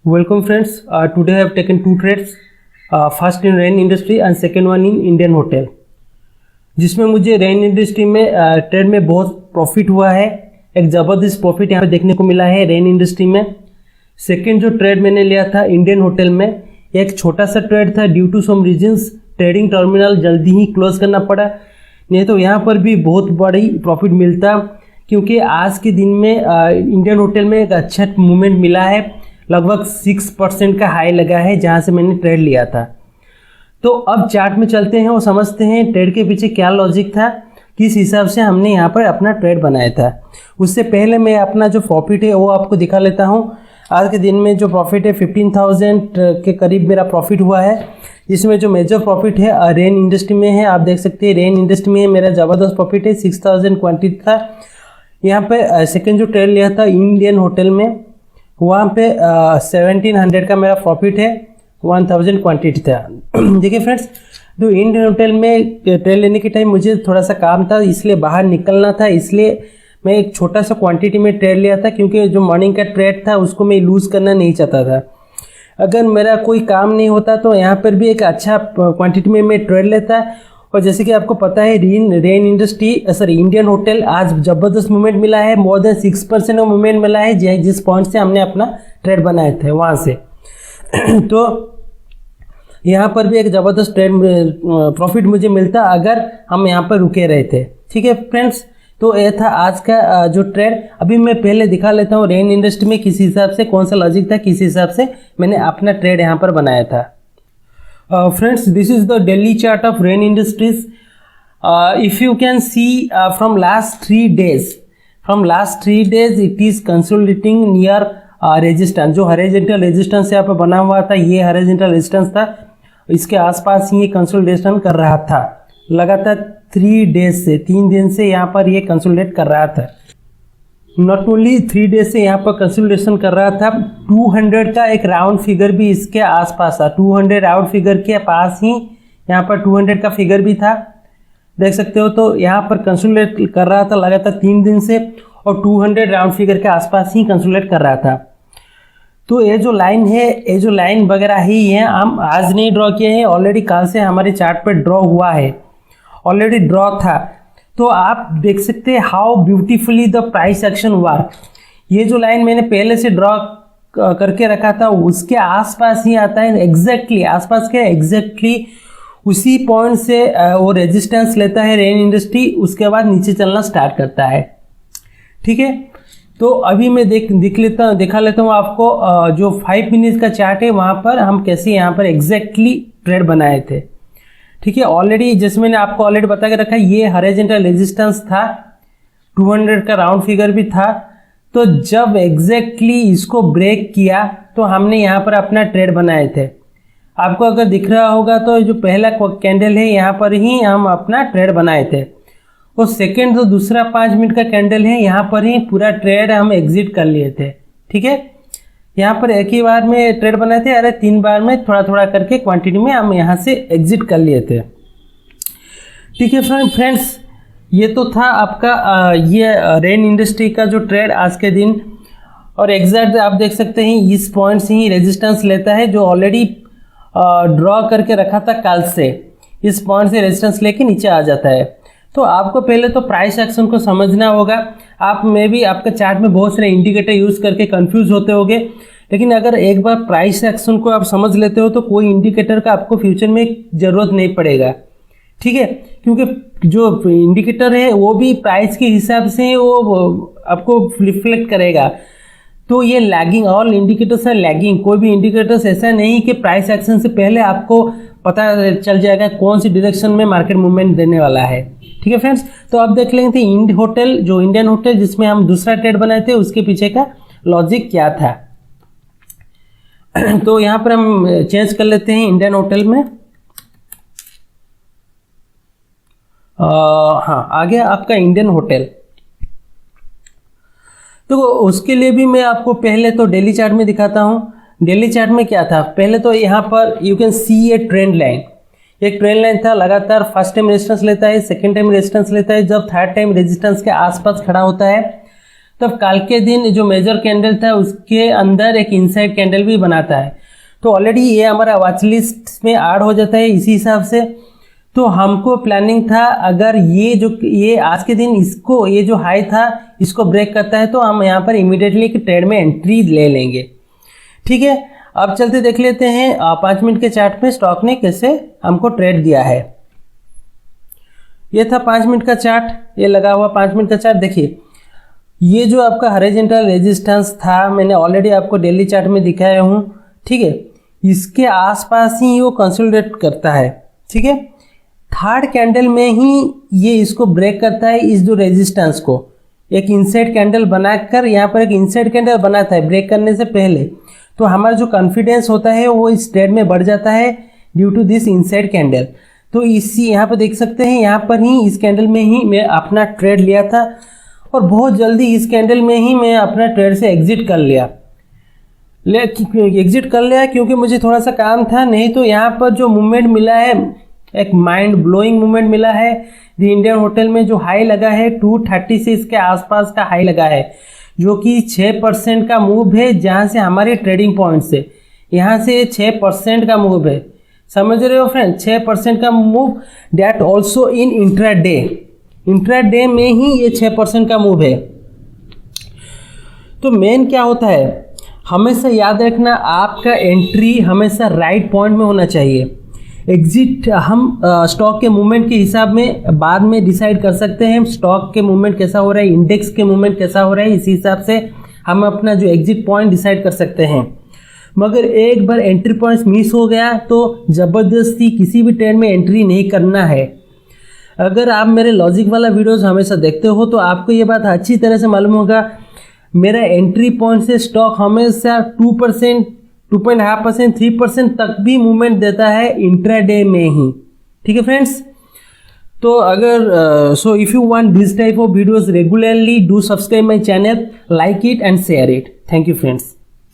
Welcome friends. Today I have taken two trades. First in rain industry and second one in Indian hotel, जिसमें मुझे rain industry में trade में बहुत profit हुआ है। एक ज़बरदस्त प्रॉफिट यहाँ पे देखने को मिला है रेन इंडस्ट्री में। सेकेंड जो ट्रेड मैंने लिया था इंडियन होटल में, एक छोटा सा ट्रेड था। Due to some reasons trading terminal जल्दी ही क्लोज करना पड़ा, नहीं तो यहाँ पर भी बहुत बड़ी प्रॉफिट मिलता, क्योंकि आज के दिन में इंडियन होटल में एक अच्छा मूवमेंट मिला है। लगभग 6% का हाई लगा है जहाँ से मैंने ट्रेड लिया था। तो अब चार्ट में चलते हैं और समझते हैं ट्रेड के पीछे क्या लॉजिक था, किस हिसाब से हमने यहाँ पर अपना ट्रेड बनाया था। उससे पहले मैं अपना जो प्रॉफिट है वो आपको दिखा लेता हूँ। आज के दिन में जो प्रॉफिट है 15,000 के करीब मेरा प्रॉफिट हुआ है। इसमें जो मेजर प्रॉफिट है रेन इंडस्ट्री में है। आप देख सकते हैं रेन इंडस्ट्री में मेरा ज़बरदस्त प्रॉफिट है, 6,000 क्वांटिटी था। यहाँ पे सेकेंड जो ट्रेड लिया था इंडियन होटल में, वहाँ पे 1700 का मेरा प्रॉफिट है, 1000 क्वांटिटी था। देखिए फ्रेंड्स, तो इंडियन होटल में ट्रेड लेने के टाइम मुझे थोड़ा सा काम था, इसलिए बाहर निकलना था, इसलिए मैं एक छोटा सा क्वांटिटी में ट्रेड लिया था, क्योंकि जो मॉर्निंग का ट्रेड था उसको मैं लूज़ करना नहीं चाहता था। अगर मेरा कोई काम नहीं होता तो यहाँ पर भी एक अच्छा क्वांटिटी में मैं ट्रेड लेता। और जैसे कि आपको पता है रेन इंडस्ट्री इंडियन होटल आज ज़बरदस्त मूवमेंट मिला है, मोर देन 6% का मूवमेंट मिला है जिस पॉइंट से हमने अपना ट्रेड बनाए थे वहाँ से। तो यहाँ पर भी एक ज़बरदस्त ट्रेड प्रॉफिट मुझे मिलता अगर हम यहाँ पर रुके रहे थे। ठीक है फ्रेंड्स, तो ये था आज का जो ट्रेड। अभी मैं पहले दिखा लेता हूँ रेन इंडस्ट्री में किस हिसाब से, कौन सा लॉजिक था, किस हिसाब से मैंने अपना ट्रेड यहाँ पर बनाया था। Friends, this is the daily chart of Rain Industries. If you can see from last 3 days, it is consolidating near resistance. जो horizontal resistance यहाँ पर बना हुआ था, ये horizontal resistance था, इसके आसपास ही ये कंसोलिडेशन कर रहा था लगातार 3 डेज से, 3 दिन से यहाँ पर ये कंसोलिडेट कर रहा था। नॉट ओनली 3 डेज से यहाँ पर कंसोलिडेशन कर रहा था, 200 का एक राउंड फिगर भी इसके आसपास था। 200 राउंड फिगर के पास ही यहाँ पर 200 का फिगर भी था, देख सकते हो। तो यहाँ पर कंसोलिडेट कर रहा था लगातार 3 दिन से, और 200 राउंड फिगर के आसपास ही कंसोलिडेट कर रहा था। तो ये जो लाइन है, ये जो लाइन वगैरह ही है, हम आज नहीं ड्रॉ किए हैं, ऑलरेडी कल से हमारे चार्ट पर ड्रॉ हुआ है, ऑलरेडी ड्रॉ था। तो आप देख सकते हैं how beautifully the price action work. ये जो लाइन मैंने पहले से ड्रॉ करके रखा था उसके आसपास ही आता है, एग्जैक्टली आसपास के एग्जैक्टली उसी पॉइंट से वो रेजिस्टेंस लेता है रेन इंडस्ट्री, उसके बाद नीचे चलना स्टार्ट करता है। ठीक है, तो अभी मैं दिखा लेता हूँ आपको जो 5 मिनट का चार्ट है, वहाँ पर हम कैसे यहाँ पर एग्जैक्टली ट्रेड बनाए थे। ठीक है, ऑलरेडी जैसे मैंने आपको ऑलरेडी बता के रखा, ये हॉरिजॉन्टल रेजिस्टेंस था, 200 का राउंड फिगर भी था। तो जब एग्जैक्टली इसको ब्रेक किया तो हमने यहाँ पर अपना ट्रेड बनाए थे। आपको अगर दिख रहा होगा तो जो पहला कैंडल है यहाँ पर ही हम अपना ट्रेड बनाए थे, और सेकेंड जो दूसरा 5 मिनट का कैंडल है यहाँ पर ही पूरा ट्रेड हम एग्जिट कर लिए थे। ठीक है, यहाँ पर एक ही बार में ट्रेड बनाए थे, अरे 3 बार में थोड़ा थोड़ा करके क्वांटिटी में हम यहाँ से एग्जिट कर लिए थे। ठीक है फ्रेंड्स, ये तो था आपका ये रेन इंडस्ट्री का जो ट्रेड आज के दिन। और एग्जैक्ट आप देख सकते हैं इस पॉइंट से ही रेजिस्टेंस लेता है, जो ऑलरेडी ड्रॉ करके रखा था कल से, इस पॉइंट से रेजिस्टेंस लेके नीचे आ जाता है। तो आपको पहले तो प्राइस एक्शन को समझना होगा। आप में भी आपका चार्ट में बहुत सारे इंडिकेटर यूज़ करके कंफ्यूज होते होंगे, लेकिन अगर एक बार प्राइस एक्शन को आप समझ लेते हो तो कोई इंडिकेटर का आपको फ्यूचर में ज़रूरत नहीं पड़ेगा। ठीक है, क्योंकि जो इंडिकेटर है वो भी प्राइस के हिसाब से वो आपको रिफ्लेक्ट करेगा। तो ये लैगिंग, ऑल इंडिकेटर्स है लैगिंग। कोई भी इंडिकेटर्स ऐसा नहीं कि प्राइस एक्शन से पहले आपको पता चल जाएगा कौन सी डायरेक्शन में मार्केट मूवमेंट देने वाला है। ठीक है फ्रेंड्स, तो अब देख लेंगे इंडियन होटल जिसमें हम दूसरा ट्रेड बनाए थे, उसके पीछे का लॉजिक क्या था। तो यहाँ पर हम चेंज कर लेते हैं इंडियन होटल में। हाँ, आ गया आपका इंडियन होटल। तो उसके लिए भी मैं आपको पहले तो डेली चार्ट में दिखाता हूँ। डेली चार्ट में क्या था, पहले तो यहाँ पर you can see A trend line. एक ट्रेंड लाइन था, लगातार फर्स्ट टाइम रेजिस्टेंस लेता है, सेकेंड टाइम रेजिस्टेंस लेता है, जब थर्ड टाइम रेजिस्टेंस के आसपास खड़ा होता है तब कल के दिन जो मेजर कैंडल था उसके अंदर एक इनसाइड कैंडल भी बनाता है। तो ऑलरेडी ये हमारा वॉच लिस्ट में ऐड हो जाता है इसी हिसाब से। तो हमको प्लानिंग था अगर ये आज के दिन इसको ये जो हाई था इसको ब्रेक करता है तो हम यहाँ पर इमीडिएटली एक ट्रेड में एंट्री ले लेंगे। ठीक है, अब चलते देख लेते हैं 5 मिनट के चार्ट में स्टॉक ने कैसे हमको ट्रेड दिया है। ये था 5 मिनट का चार्ट, ये लगा हुआ 5 मिनट का चार्ट। देखिए ये जो आपका हॉरिजॉन्टल रेजिस्टेंस था मैंने ऑलरेडी आपको डेली चार्ट में दिखाया हूँ। ठीक है, इसके आसपास ही वो कंसोलिडेट करता है। ठीक है, थर्ड कैंडल में ही ये इसको ब्रेक करता है, इस जो रेजिस्टेंस को एक इनसाइड कैंडल बनाकर यहाँ पर एक इनसाइड कैंडल बनाता है ब्रेक करने से पहले। तो हमारा जो कॉन्फिडेंस होता है वो इस ट्रेड में बढ़ जाता है due to this inside candle. तो इसी यहाँ पर देख सकते हैं, यहाँ पर ही इस कैंडल में ही मैं अपना ट्रेड लिया था और बहुत जल्दी इस कैंडल में ही मैं अपना ट्रेड से एग्जिट कर लिया क्योंकि मुझे थोड़ा सा काम था। नहीं तो यहाँ पर जो मूवमेंट मिला है एक माइंड ब्लोइंग मूवमेंट मिला है। द इंडियन होटल में जो हाई लगा है 236 के आसपास का हाई लगा है जो कि 6% का मूव है, जहाँ से हमारे ट्रेडिंग पॉइंट से यहाँ से 6% का मूव है। समझ रहे हो फ्रेंड, 6% का move that also in intraday में ही ये 6% का मूव है। तो मेन क्या होता है, हमेशा याद रखना आपका एंट्री हमेशा राइट पॉइंट में होना चाहिए। एग्जिट हम स्टॉक के मूवमेंट के हिसाब में बाद में डिसाइड कर सकते हैं स्टॉक के मूवमेंट कैसा हो रहा है, इंडेक्स के मूवमेंट कैसा हो रहा है, इसी हिसाब से हम अपना जो एग्जिट पॉइंट डिसाइड कर सकते हैं। मगर एक बार एंट्री पॉइंट मिस हो गया तो ज़बरदस्ती किसी भी ट्रेड में एंट्री नहीं करना है। अगर आप मेरे लॉजिक वाला वीडियोस हमेशा देखते हो तो आपको ये बात अच्छी तरह से मालूम होगा, मेरा एंट्री पॉइंट से स्टॉक हमेशा 2%, 2.5%, 3% तक भी मूवमेंट देता है इंट्राडे में ही। ठीक है फ्रेंड्स, तो अगर so if you want this type of videos regularly, do subscribe my channel, like it and share it. Thank you friends.